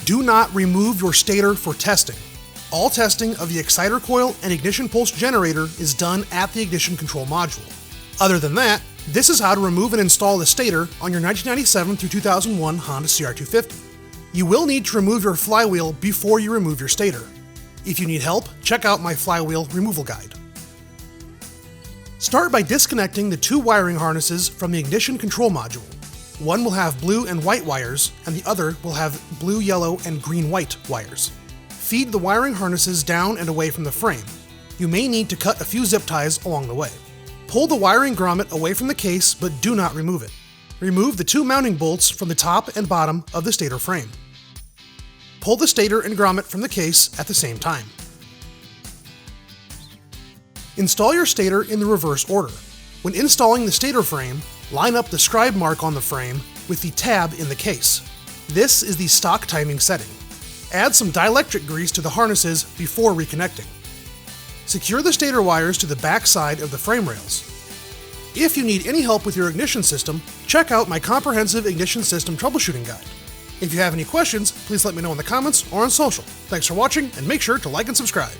Do not remove your stator for testing. All testing of the exciter coil and ignition pulse generator is done at the ignition control module. Other than that, this is how to remove and install the stator on your 1997 through 2001 Honda CR250. You will need to remove your flywheel before you remove your stator. If you need help, check out my flywheel removal guide. Start by disconnecting the two wiring harnesses from the ignition control module. One will have blue and white wires, and the other will have blue, yellow, and green-white wires. Feed the wiring harnesses down and away from the frame. You may need to cut a few zip ties along the way. Pull the wiring grommet away from the case, but do not remove it. Remove the two mounting bolts from the top and bottom of the stator frame. Pull the stator and grommet from the case at the same time. Install your stator in the reverse order. When installing the stator frame, line up the scribe mark on the frame with the tab in the case. This is the stock timing setting. Add some dielectric grease to the harnesses before reconnecting. Secure the stator wires to the back side of the frame rails. If you need any help with your ignition system, check out my comprehensive ignition system troubleshooting guide. If you have any questions, please let me know in the comments or on social. Thanks for watching, and make sure to like and subscribe.